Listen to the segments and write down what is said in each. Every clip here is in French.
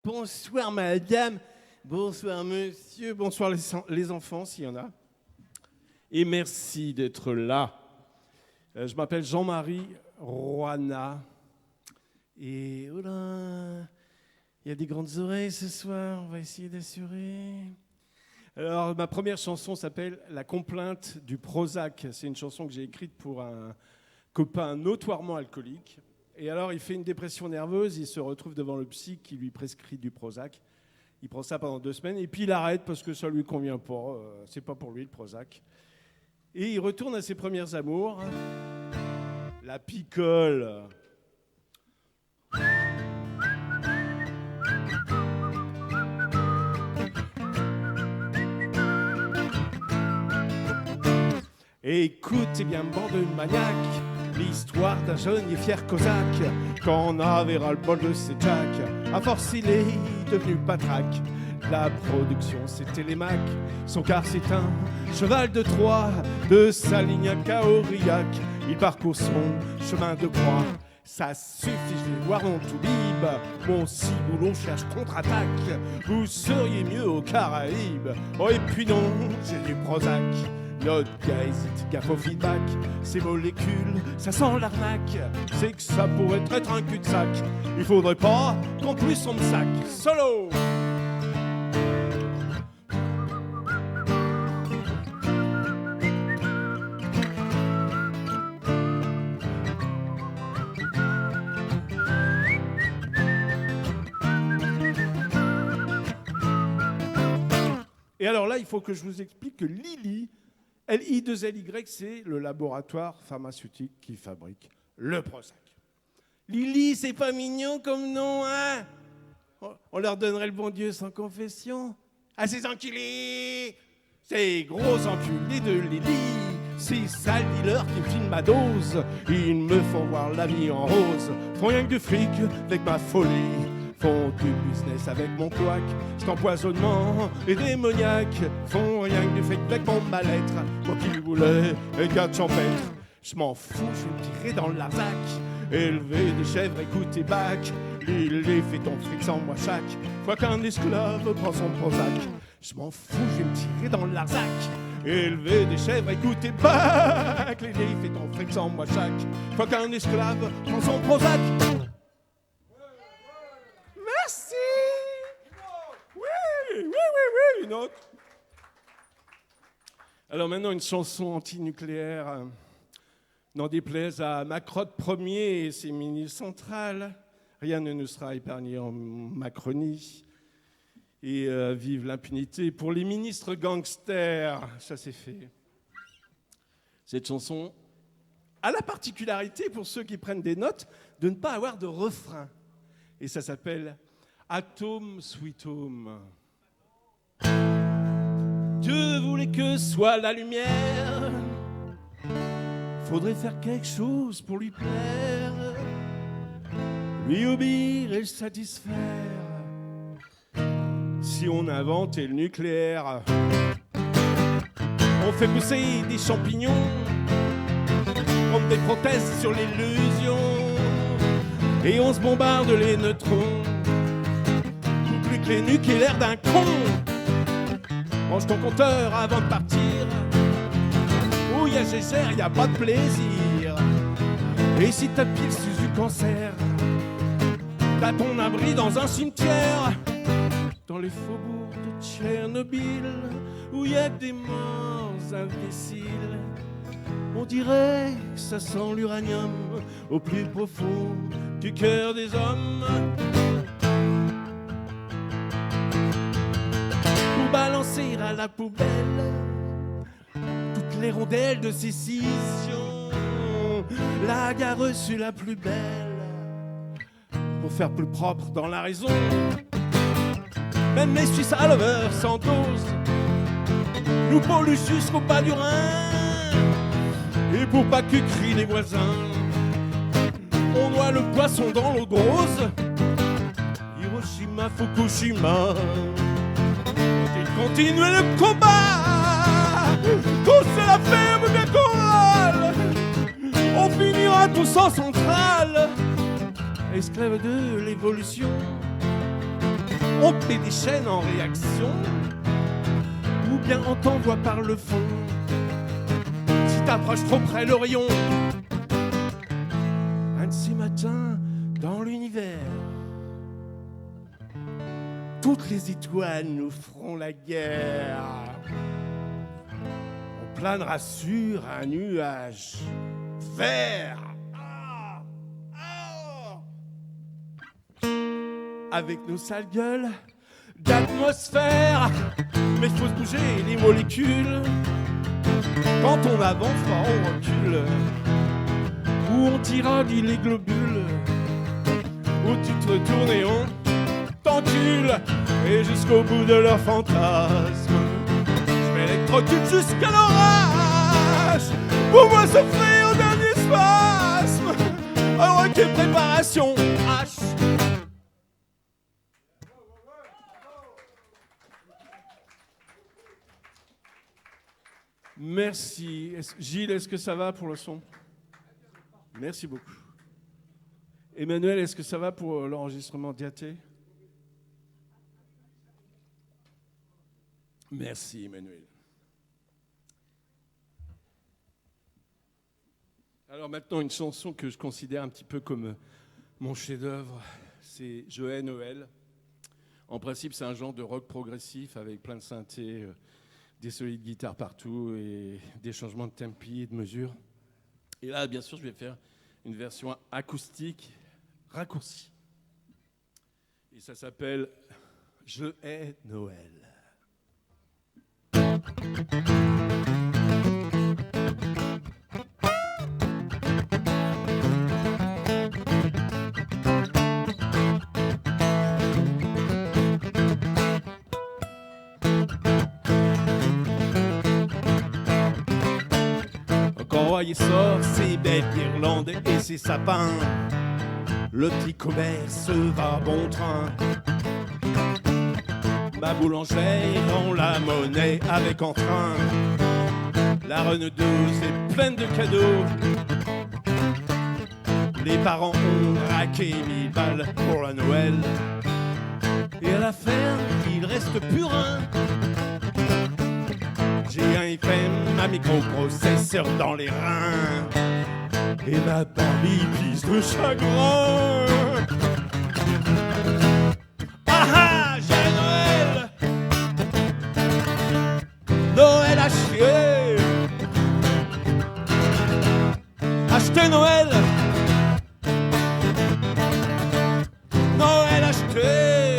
Bonsoir madame, bonsoir monsieur, bonsoir les enfants s'il y en a. Et merci d'être là. Je m'appelle Jean-Marie Roana. Et oh là, il y a des grandes oreilles ce soir, on va essayer d'assurer. Alors ma première chanson s'appelle La complainte du Prozac. C'est une chanson que j'ai écrite pour un copain notoirement alcoolique. Et alors, il fait une dépression nerveuse, il se retrouve devant le psy qui lui prescrit du Prozac. Il prend ça pendant 2 semaines, et puis il arrête parce que ça lui convient pas. C'est pas pour lui, le Prozac. Et il retourne à ses premières amours. La picole. Écoutez bien, bande de maniaques, l'histoire d'un jeune et fier cosaque, quand on avait ras-le-bol de ses jacks, à force il est devenu patraque. La production c'est Télémac, son car c'est un cheval de Troie, de Salignac à Aurillac, il parcourt son chemin de croix. Ça suffit, je vais voir mon toubib, mon ciboulon cherche contre-attaque, vous seriez mieux aux Caraïbes. Oh et puis non, j'ai du Prozac. Notre gars hésite, gaffe au feedback. Ces molécules, ça sent l'arnaque. C'est que ça pourrait être un cul-de-sac. Il faudrait pas qu'on puisse son sac. Solo! Et alors là, il faut que je vous explique que Lilly, L-I-2-L-Y, c'est le laboratoire pharmaceutique qui fabrique le Prozac. Lily, c'est pas mignon comme nom, hein? On leur donnerait le bon Dieu sans confession. Ah, ces enculés! Ces gros enculés de Lily, ces sales dealers qui me filment ma dose, ils me font voir la vie en rose, font rien que du fric avec ma folie. Font du business avec mon cloaque, cet empoisonnement est démoniaque. Font rien que du fake avec mon mal-être, moi qui voulais être garde champêtre. Je m'en fous, je vais me tirer dans le Larzac, élever des chèvres, écouter Bach. Il les fait ton fric sans moi chaque fois qu'un esclave prend son Prozac. Je m'en fous, je vais me tirer dans le Larzac, élever des chèvres, écouter Bach. Il fait ton fric sans moi chaque fois qu'un esclave prend son Prozac. Merci. Oui, une autre. Alors maintenant, une chanson antinucléaire. N'en déplaise à Macrotte Ier et ses ministres centrales, rien ne nous sera épargné en Macronie. Et vive l'impunité pour les ministres gangsters. Ça, c'est fait. Cette chanson a la particularité, pour ceux qui prennent des notes, de ne pas avoir de refrain. Et ça s'appelle Atome Sweet Home. Dieu voulait que soit la lumière. Faudrait faire quelque chose pour lui plaire, lui obéir et le satisfaire. Si on inventait le nucléaire, on fait pousser des champignons comme des prothèses sur l'illusion, et on se bombarde les neutrons. Plus que les nucléaires d'un con. Mange ton compteur avant de partir. Où y a Gégère, y a pas de plaisir. Et si t'as pile sous du cancer, t'as ton abri dans un cimetière. Dans les faubourgs de Tchernobyl, où y a des morts imbéciles. On dirait que ça sent l'uranium au plus profond du cœur des hommes. Pour balancer à la poubelle toutes les rondelles de sécision, la gare reçue la plus belle, pour faire plus propre dans la raison. Même les Suisses à l'over sans dose nous polluent jusqu'au bas du Rhin. Et pour pas que crient les voisins, on noie le poisson dans l'eau de rose. Hiroshima, Fukushima, et continuez le combat. Tous à la ferme bien chorale, on finira tous en centrale, esclaves de l'évolution. on te met des chaînes en réaction, ou bien on t'envoie par le fond. Si t'approches trop près l'Orion, un de ces matins dans l'univers, toutes les étoiles nous feront la guerre. On planera sur un nuage vert. Avec nos sales gueules d'atmosphère. Mais faut se bouger les molécules. Quand on avance, on recule. Où on tiraille les globules. Où tu te retournes et on t'encule. Et jusqu'au bout de leur fantasme, je m'électrocute jusqu'à l'orage. Pour moi souffler au dernier spasme. Alors ok, préparation H. Merci. Gilles, est-ce que ça va pour le son? Merci beaucoup. Emmanuel, est-ce que ça va pour l'enregistrement Diaté? Merci, Emmanuel. Alors maintenant, une chanson que je considère un petit peu comme mon chef-d'œuvre, c'est Je hais Noël. En principe, c'est un genre de rock progressif avec plein de synthés, des solides guitares partout et des changements de tempi et de mesure. Et là, bien sûr, je vais faire une version acoustique raccourcie. Et ça s'appelle Je hais Noël. Quand il sort ses belles guirlandes et ses sapins, le petit commerce va bon train. Ma boulangère rend la monnaie avec entrain. La renaudeuse est pleine de cadeaux. Les parents ont raqué 1000 balles pour la Noël. Et à la ferme, il reste plus rien. J'ai un FM, un microprocesseur dans les reins. Et ma Barbie pisse de chagrin. Ah ah, j'ai Noël. Noël à chier. Achetez Noël. Noël acheté.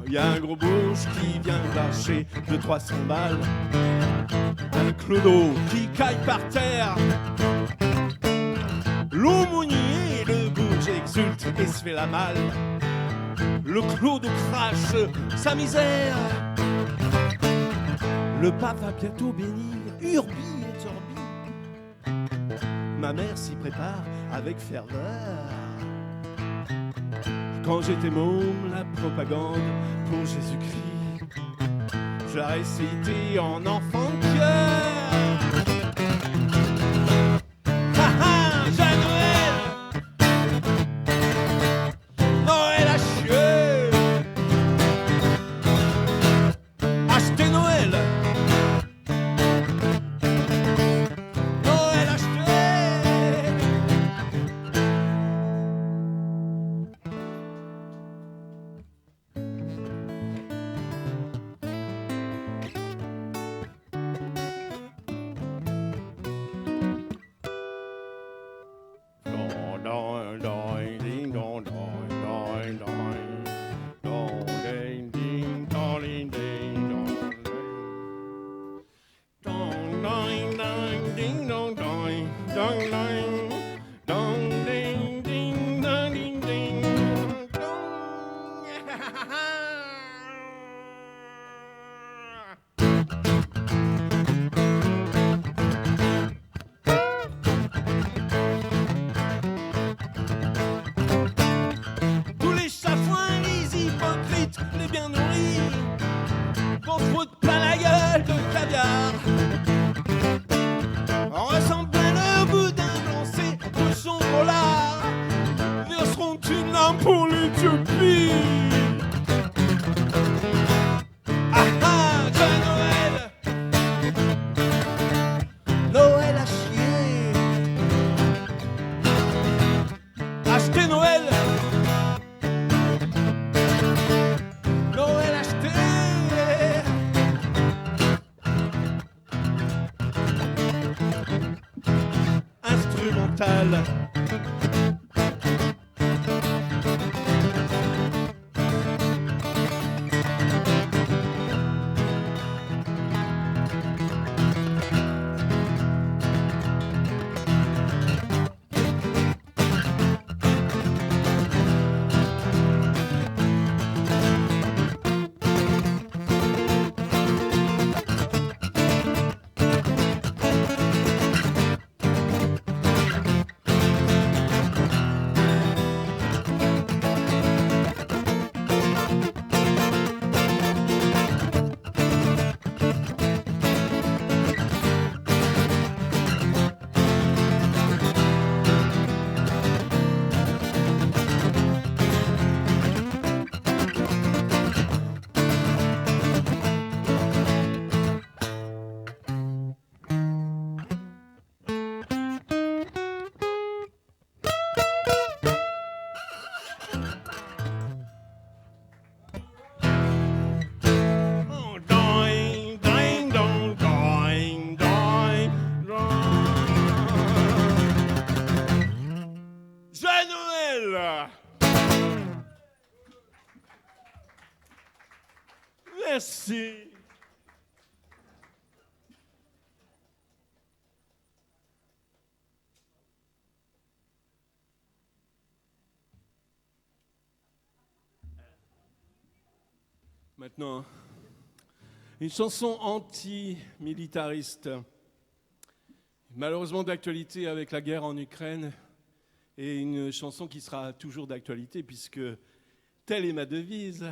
Y a un gros bouche qui vient lâcher de 300 balles. Un clodo qui caille par terre. L'aumônier, le bouge exulte et se fait la malle. Le clodo crache sa misère. Le pape va bientôt bénir Urbi et Torbi. Ma mère s'y prépare avec ferveur. Quand j'étais môme, la propagande pour Jésus-Christ, je la récitais en enfant de cœur. Ha ha, j'ai Noël. Noël à chier. Achetez Noël. Noël acheté. Tous les chafouins, les hypocrites, les bien nourris, vont se foutre plein la gueule de caviar. instrumentale. Merci. Maintenant, une chanson anti-militariste, malheureusement d'actualité avec la guerre en Ukraine, et une chanson qui sera toujours d'actualité puisque telle est ma devise.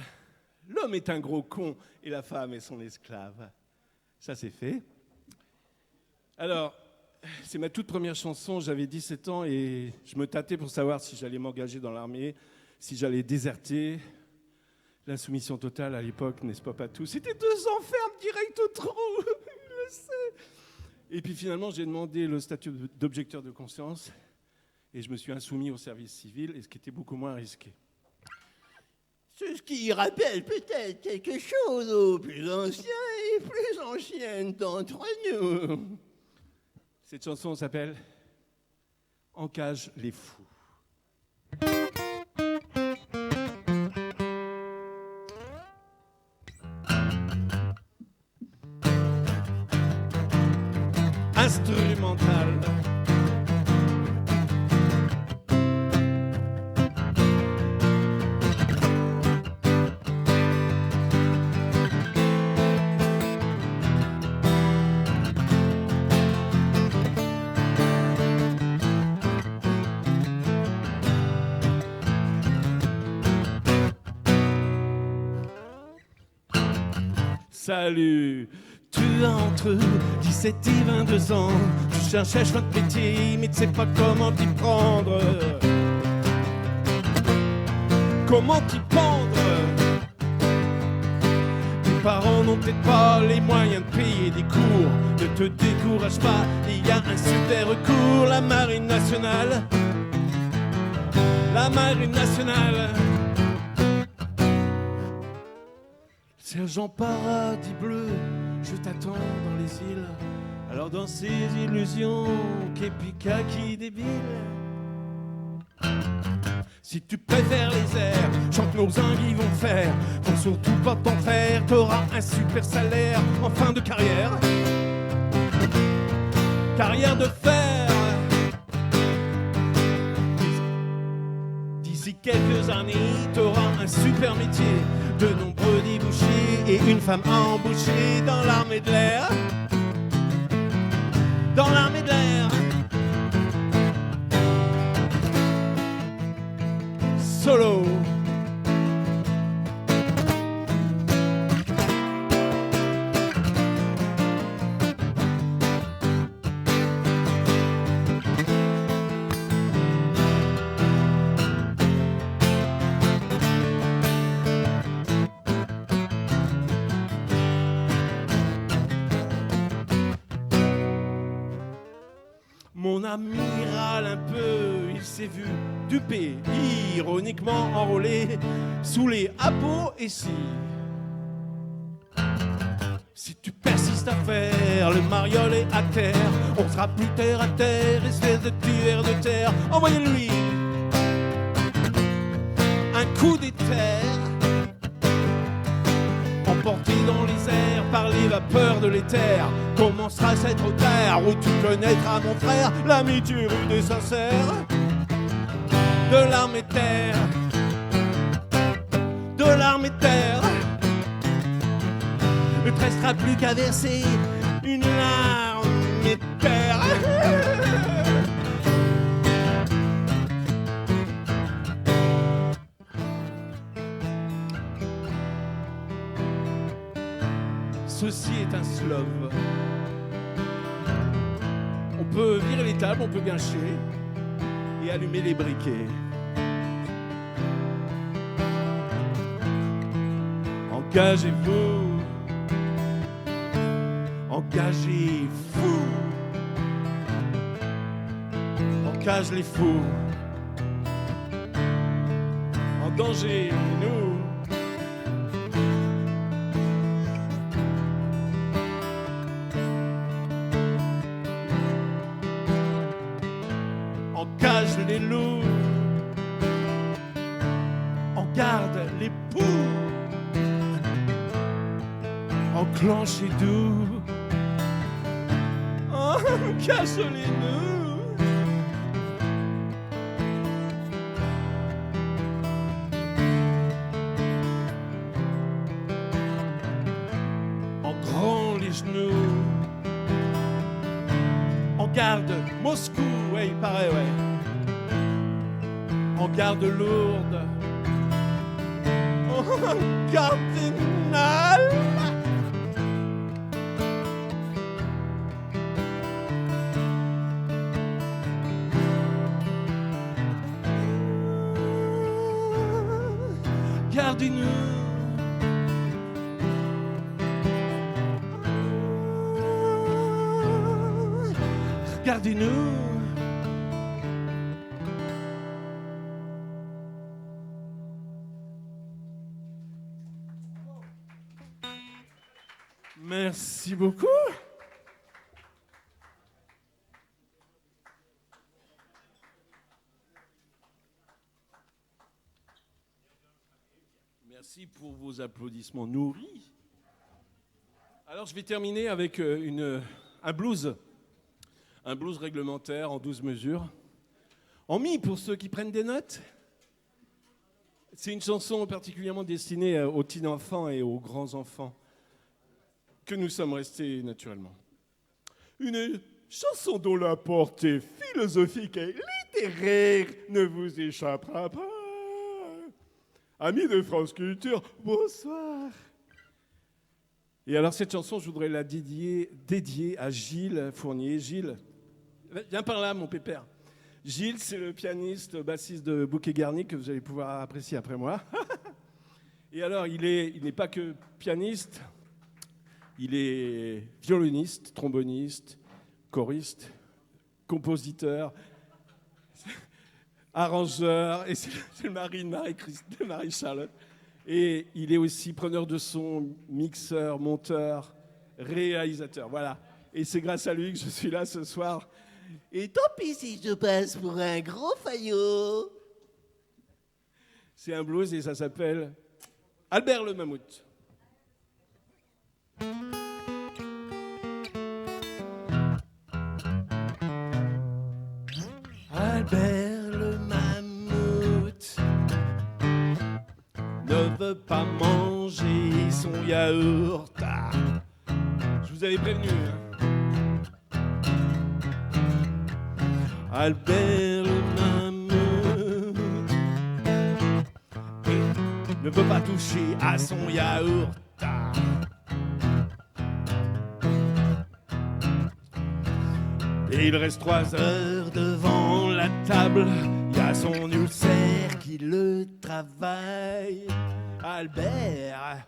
L'homme est un gros con et la femme est son esclave. Ça, c'est fait. Alors, c'est ma toute première chanson. J'avais 17 ans et je me tâtais pour savoir si j'allais m'engager dans l'armée, si j'allais déserter. L'insoumission totale à l'époque, n'est-ce pas tout? C'était 2 ans ferme direct au trou. Je le sais. Et puis finalement, j'ai demandé le statut d'objecteur de conscience et je me suis insoumis au service civil, et ce qui était beaucoup moins risqué. Ce qui rappelle peut-être quelque chose aux plus anciens et plus anciennes d'entre nous. Cette chanson s'appelle « En cage les fous ». Instrumentale. Salut, tu as entre 17 et 22 ans, tu cherches un choix de métier, mais tu sais pas comment t'y prendre. Comment t'y prendre? Tes parents n'ont peut-être pas les moyens de payer des cours. Ne te décourage pas, il y a un super recours, la Marine nationale. La Marine nationale. Sergent Paradis Bleu, je t'attends dans les îles. Alors dans ces illusions, qu'épika qui débile. Si tu préfères les airs, chante nos zingues vont faire. Faut surtout pas t'en faire, t'auras un super salaire en fin de carrière. Carrière de fer. D'ici quelques années, t'auras un super métier, de nombreux débouchés et une femme embauchée dans l'armée de l'air. Dans l'armée de l'air. Solo. Mon amiral un peu, il s'est vu dupé, ironiquement enrôlé sous les hapeaux et si tu persistes reste à faire, le mariole est à terre. On sera plus terre à terre, espèce de tueur de terre. Envoyez-lui un coup d'éther, emporté dans les airs par les vapeurs de l'éther. Commencera cette terre où tu connaîtras mon frère, l'amitié rude et sincère de l'armée terre, de l'armée terre. Ne te restera plus qu'à verser une larme et terre. Ceci est un slove. On peut virer les tables, on peut gâcher et allumer les briquets. Engagez-vous, engagez-vous, engage les fous, engagez-nous. Engage les loups, en garde les poux, enclenche les doux, engage les nœuds. En grand les genoux, en garde Moscou, ouais, il paraît, ouais. En garde lourde, en cardinal. Gardez-nous. Gardez-nous. Merci beaucoup. Merci pour vos applaudissements nourris. Alors, je vais terminer avec un blues. Un blues réglementaire en 12 mesures. En mi, pour ceux qui prennent des notes. C'est une chanson particulièrement destinée aux petits enfants et aux grands enfants que nous sommes restés naturellement. Une chanson dont la portée philosophique et littéraire ne vous échappera pas. Amis de France Culture, bonsoir. Et alors cette chanson, je voudrais la dédier à Gilles Fournier. Gilles, viens par là, mon pépère. Gilles, c'est le pianiste, bassiste de Bouquet Garni que vous allez pouvoir apprécier après moi. Et alors, il n'est pas que pianiste, il est violoniste, tromboniste, choriste, compositeur, arrangeur, et c'est le mari de Marie-Charlotte. Et il est aussi preneur de son, mixeur, monteur, réalisateur. Voilà. Et c'est grâce à lui que je suis là ce soir. Et tant pis si je passe pour un gros faillot. C'est un blues et ça s'appelle Albert le Mammouth. Albert le Mammouth ne veut pas manger son yaourt. Je vous avais prévenu. Albert le Mammouth ne veut pas toucher à son yaourt. Et il reste 3 heures devant la table. Il y a son ulcère qui le travaille. Albert.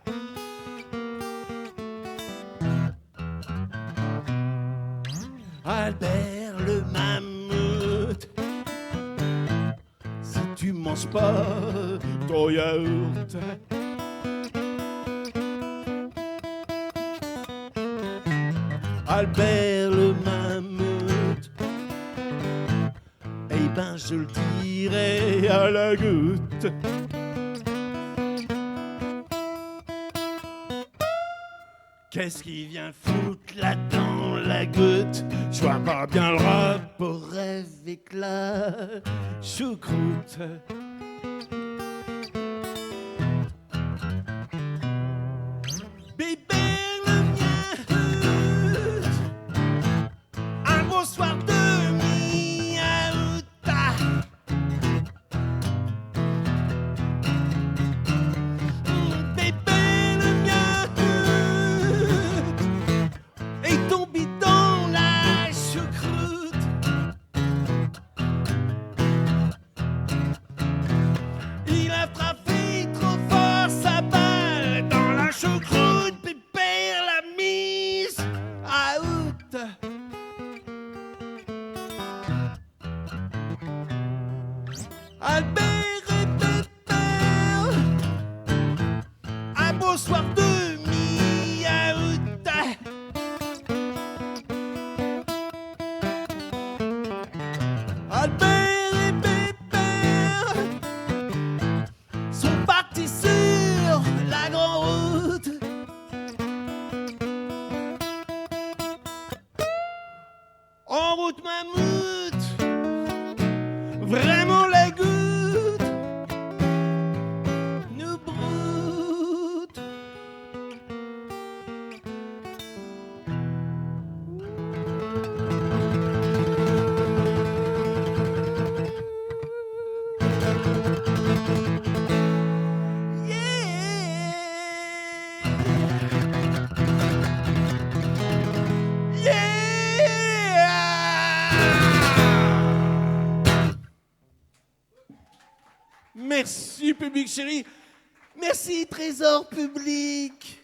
Albert le Mammouth. Si tu manges pas ton yaourt, Albert le mammouth. Eh ben je le dirai à la goutte. Qu'est-ce qu'il vient foutre là dans la goutte? Je vois pas bien le rapport avec la choucroute. Bébé le mien, un beau soir de mi-août. Bébé le mien est tombé dans la choucroute. Il a frappé trop fort sa balle dans la choucroute. Pépère l'a mise out. Albert et Pépère, un beau soir de mi-août. Albert et Pépère sont partis sur la grande route. En route mammouth, vraiment la goutte nous broute. Merci, public chéri. Merci, trésor public.